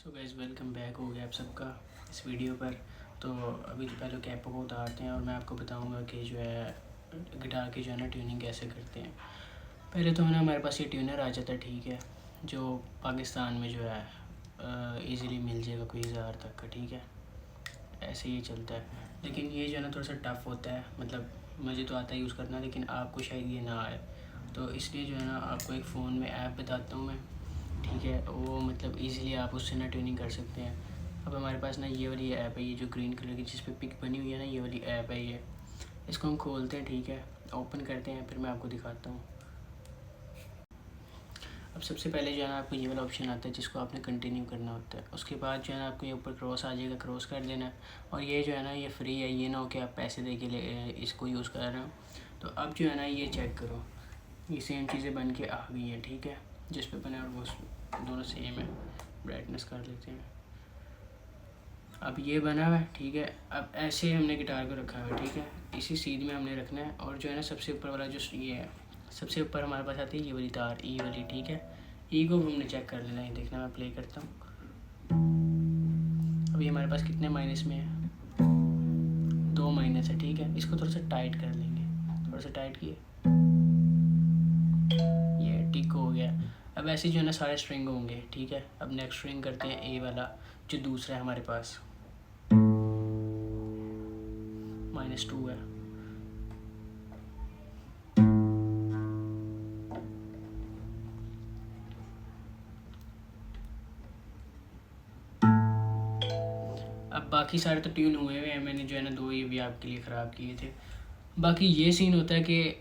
So guys welcome back हो गया आप सबका इस वीडियो पर। तो अभी जो पहले कैपो को उतारते हैं और मैं आपको बताऊंगा कि जो है गिटार की जो है ना ट्यूनिंग कैसे करते हैं। पहले तो ना हमारे पास ये ट्यूनर आ जाता है, ठीक है, जो पाकिस्तान में जो है इजीली मिल जाएगा कोई 1000 तक का, ठीक है, ऐसे ही चलता है। लेकिन ये जो है ना थोड़ा सा टफ़ होता है, मतलब मुझे तो आता है यूज़ करना, लेकिन आपको शायद ये ना आए, तो इसलिए जो है ना आपको एक फ़ोन में ऐप बताता हूँ मैं, ठीक है, वो मतलब इजीली आप उससे ना ट्यूनिंग कर सकते हैं। अब हमारे पास ना ये वाली ऐप है, ये जो ग्रीन कलर की जिस पे पिक बनी हुई है ना, ये वाली ऐप है ये। इसको हम खोलते हैं, ठीक है, ओपन करते हैं, फिर मैं आपको दिखाता हूँ। अब सबसे पहले जो है ना आपको ये वाला ऑप्शन आता है जिसको आपने कंटिन्यू करना होता है। उसके बाद जो है ना आपको ये ऊपर क्रॉस आ जाएगा, क्रॉस कर देना है। और ये जो है ना ये फ्री है, ये ना हो कि आप पैसे दे के इसको यूज़ कर रहे हो। तो अब जो है ना ये चेक करो, ये सेम चीज़ें बन के आ गई हैं, ठीक है, जिस पे बने और वो दोनों सेम है। ब्राइटनेस कर लेते हैं। अब ये बना हुआ है, ठीक है। अब ऐसे हमने गिटार को रखा हुआ है, ठीक है, इसी सीध में हमने रखना है। और जो है ना सबसे ऊपर वाला जो ये है, सबसे ऊपर हमारे पास आती है ये वाली तार, ई वाली, ठीक है। ई को हमने चेक कर लेना है, देखना, मैं प्ले करता हूँ। अभी हमारे पास कितने माइनस में है, 2 माइनस है, ठीक है। इसको थोड़ा सा टाइट कर लेंगे, थोड़ा सा टाइट किए, ये टिक हो गया। अब ऐसे जो है ना सारे स्ट्रिंग होंगे, ठीक है। अब नेक्स्ट स्ट्रिंग करते हैं ए वाला जो दूसरा है हमारे पास, -2 है। अब बाकी सारे तो ट्यून हुए हुए हैं, मैंने जो है ना 2 ये भी आपके लिए ख़राब किए थे। बाकी ये सीन होता है कि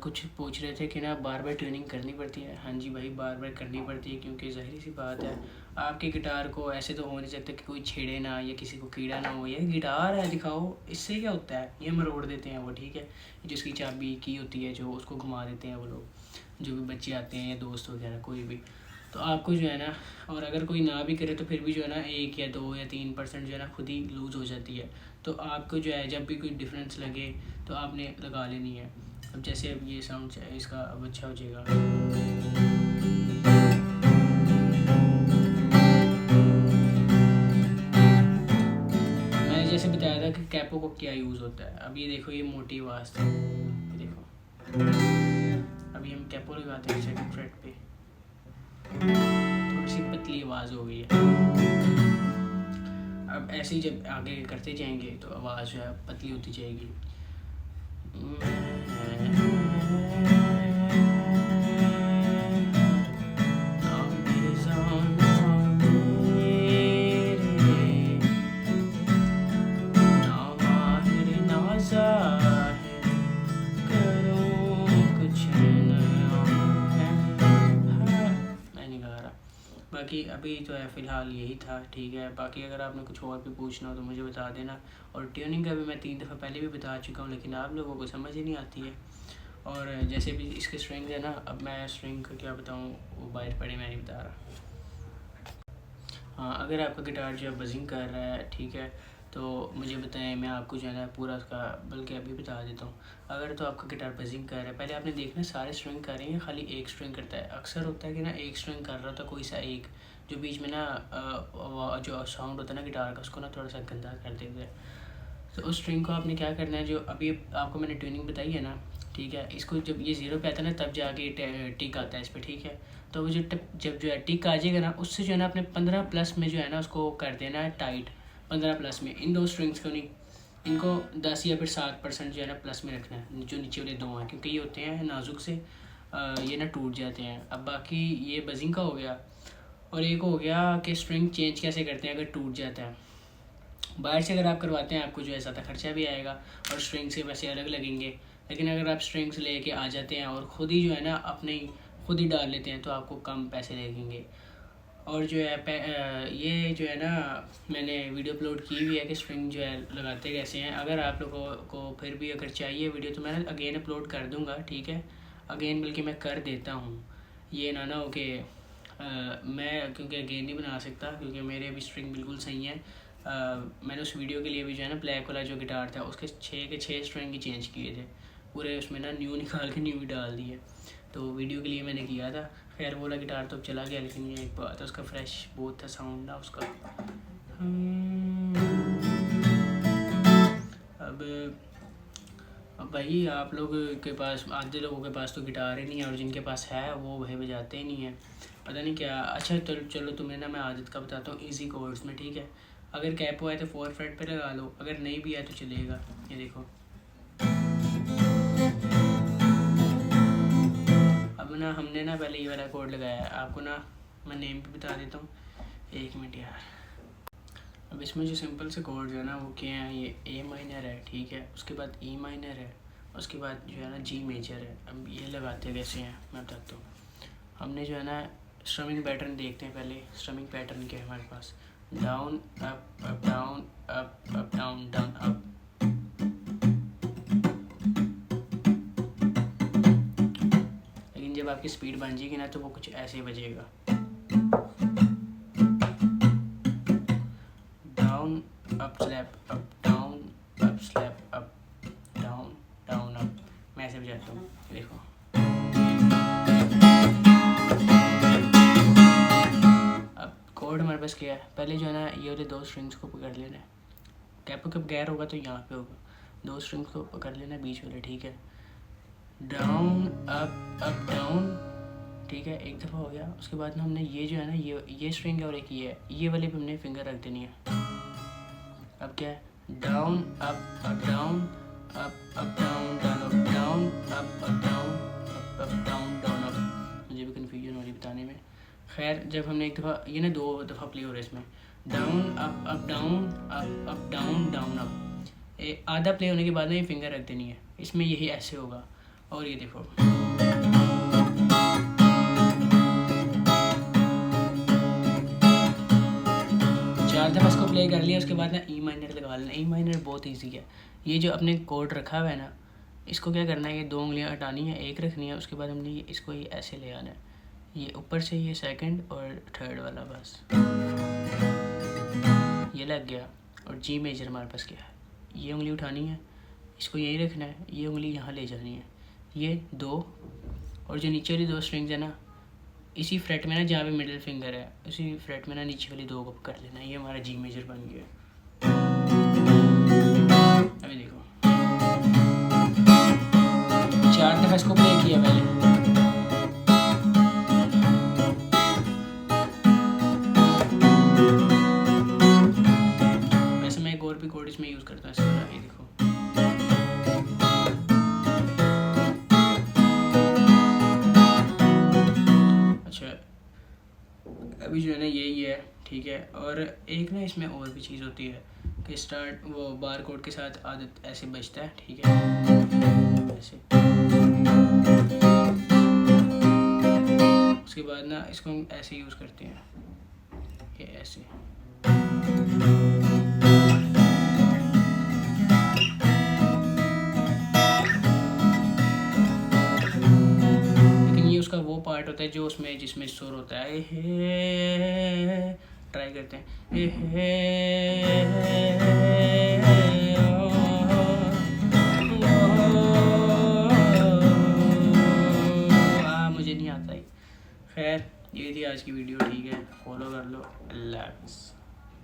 कुछ पूछ रहे थे कि ना बार बार ट्यूनिंग करनी पड़ती है। हाँ जी भाई, बार बार करनी पड़ती है, क्योंकि ज़ाहिर सी बात है आपके गिटार को ऐसे तो हो नहीं सकता कि कोई छेड़े ना या किसी को कीड़ा ना हो। ये गिटार है, दिखाओ, इससे क्या होता है, ये मरोड़ देते हैं वो, ठीक है। जिसकी चाबी की होती है जो, उसको घुमा देते हैं वो लोग, जो भी बच्चे आते हैं या दोस्त वगैरह कोई भी। तो आपको जो है ना, और अगर कोई ना भी करे तो फिर भी जो है ना 1 या 2 या 3% जो है ना खुद ही लूज़ हो जाती है। तो आपको जो है जब भी कोई डिफरेंस लगे तो आपने लगा लेनी है। अब जैसे अब ये साउंड इसका अब अच्छा हो जाएगा। मैंने जैसे बताया था कि कैपो को क्या यूज़ होता है। अब ये देखो, ये मोटी आवाज़ थी, ये देखो। अभी हम कैपो लगाते हैं सेकंड फ्रेट पे, थोड़ी सी पतली आवाज़ हो गई है। अब ऐसे ही जब आगे करते जाएंगे तो आवाज़ जो है पतली होती जाएगी। बाकी अभी तो है फ़िलहाल यही था, ठीक है। बाकी अगर आपने कुछ और भी पूछना हो तो मुझे बता देना। और ट्यूनिंग का भी मैं 3 दफ़ा पहले भी बता चुका हूँ, लेकिन आप लोगों को समझ ही नहीं आती है। और जैसे भी इसके स्ट्रिंग्स है ना, अब मैं स्ट्रिंग का क्या बताऊँ, वो बाहर पड़े, मैं नहीं बता रहा। हाँ, अगर आपका गिटार जो है बजिंग कर रहा है, ठीक है, तो मुझे बताएं, मैं आपको जो है ना पूरा उसका, बल्कि अभी बता देता हूँ। अगर तो आपका गिटार बजिंग कर रहा है, पहले आपने देखना सारे स्ट्रिंग कर रहे हैं, खाली एक स्ट्रिंग करता है। अक्सर होता है कि ना एक स्ट्रिंग कर रहा होता है कोई सा एक, जो बीच में ना जो साउंड होता है ना गिटार का, उसको ना थोड़ा सा गंदा कर देते हैं। तो उस स्ट्रिंग को आपने क्या करना है, जो अभी आपको मैंने ट्यूनिंग बताई है ना, ठीक है, इसको जब ये 0 पे आता है ना तब जाके टिक आता है इस पर, ठीक है। तो वो जब जो है टिक आ जाएगा ना, उससे जो है ना अपने 15 प्लस में जो है ना उसको कर देना है टाइट। 15 प्लस में इन 2 स्ट्रिंग्स को नहीं, इनको 10 या फिर 7% जो है ना प्लस में रखना है, जो नीचे वाले 2 हैं, क्योंकि ये होते हैं नाजुक से, ये ना टूट जाते हैं। अब बाकी ये बजिंग का हो गया। और एक हो गया कि स्ट्रिंग चेंज कैसे करते हैं अगर टूट जाता है। बाहर से अगर आप करवाते हैं आपको जो है ज़्यादा खर्चा भी आएगा और स्ट्रिंग से वैसे अलग लगेंगे। लेकिन अगर आप स्ट्रिंग्स लेके आ जाते हैं और ख़ुद ही जो है ना अपने खुद ही डाल लेते हैं तो आपको कम पैसे लगेंगे। और जो है ये जो है ना मैंने वीडियो अपलोड की हुई है कि स्ट्रिंग जो है लगाते कैसे हैं। अगर आप लोगों को फिर भी अगर चाहिए वीडियो तो मैं अगेन अपलोड कर दूँगा, ठीक है, अगेन बल्कि मैं कर देता हूँ। ये ना हो कि मैं क्योंकि अगेन नहीं बना सकता, क्योंकि मेरे भी स्ट्रिंग बिल्कुल सही हैं। मैंने उस वीडियो के लिए भी जो है ना ब्लैक वाला जो गिटार था उसके 6 के 6 स्ट्रिंग ही चेंज किए थे पूरे, उसमें ना न्यू निकाल के न्यू ही डाल दिए। तो वीडियो के लिए मैंने किया था। खैर वो वाला गिटार तो अब चला गया, लेकिन ये एक बात है, उसका फ्रेश बहुत था साउंड ना उसका। अब भाई आप लोग के पास, आधे लोगों के पास तो गिटार ही नहीं है, और जिनके पास है वो भाई बजाते ही नहीं है, पता नहीं क्या। अच्छा चलो तुम्हें ना मैं आदत का बताता हूँ इजी कोर्ड्स में, ठीक है। अगर कैपो है तो 4 फ्रेट पे लगा लो, अगर नहीं भी है तो चलेगा। ये देखो, अब ना हमने ना पहले ये वाला कोड लगाया है, आपको ना मैं नेम भी बता देता हूँ, 1 मिनट यार। अब इसमें जो सिंपल से कोड जो है ना वो क्या है, ये ए माइनर है, ठीक है, उसके बाद ई माइनर है, उसके बाद जो है ना जी मेजर है। अब ये लगाते कैसे हैं मैं बताता हूँ। हमने जो है ना स्ट्रमिंग पैटर्न देखते हैं पहले। स्ट्रमिंग पैटर्न क्या है हमारे पास, down up up down up up down down up. लेकिन जब आपकी स्पीड बन जाएगी ना तो वो कुछ ऐसे ही बजेगा, down up slap up down up slap up down down up. मैं ऐसे बजाता हूँ, देखो। कोड हमारे पास क्या है, पहले जो है ना ये वाले 2 स्ट्रिंग्स को पकड़ लेना है। कैपो के बगैर होगा तो यहाँ पे होगा, 2 स्ट्रिंग्स को पकड़ लेना बीच वाले, ठीक है। डाउन अप डाउन, ठीक है, एक दफ़ा हो गया। उसके बाद ना हमने ये जो है ना ये स्ट्रिंग है और एक ये वाले पे हमने फिंगर रख देनी है। अब क्या है, down up down up down down up down up down up down down up. मुझे भी कन्फ्यूजन हो रही बताने में। खैर जब हमने एक दफ़ा ये ना 2 दफ़ा प्ले हो रहा है इसमें, down up down up down down up. आधा प्ले होने के बाद ना ये फिंगर रख देनी है, इसमें यही ऐसे होगा। और ये देखो, 4 दफ़ा इसको प्ले कर लिया। उसके बाद ना ई माइनर लगा लेना। ई माइनर बहुत ईजी है। ये जो अपने कोड रखा हुआ है ना, इसको क्या करना है, ये 2 उंगलियां हटानी है, एक रखनी है। उसके बाद हमने इसको ये ऐसे ले आना है, ये ऊपर से ये सेकंड और थर्ड वाला, बस ये लग गया। और जी मेजर हमारे पास क्या है, ये उंगली उठानी है, इसको यहीं रखना है, ये उंगली यहाँ ले जानी है, ये 2, और जो नीचे वाली 2 स्ट्रिंग्स है ना, इसी फ्रेट में ना जहाँ पे मिडिल फिंगर है, उसी फ्रेट में ना नीचे वाली 2 को कर लेना। ये हमारा जी मेजर बन गया। अभी देखो, 4 दफ़ा इसको प्ले किया पहले। वैसे मैं एक और भी कोड इसमें यूज़ करता हूँ, इसको ये देखो। अच्छा, अभी जो है ना यही है, ठीक है। और एक ना इसमें और भी चीज़ होती है कि स्टार्ट वो बार कोड के साथ आदत ऐसे बजता है, ठीक है, ऐसे। उसके बाद ना इसको हम ऐसे यूज़ करते हैं, ये ऐसे। लेकिन ये उसका वो पार्ट होता है जो उसमें जिसमें सुर होता है, ट्राई करते हैं,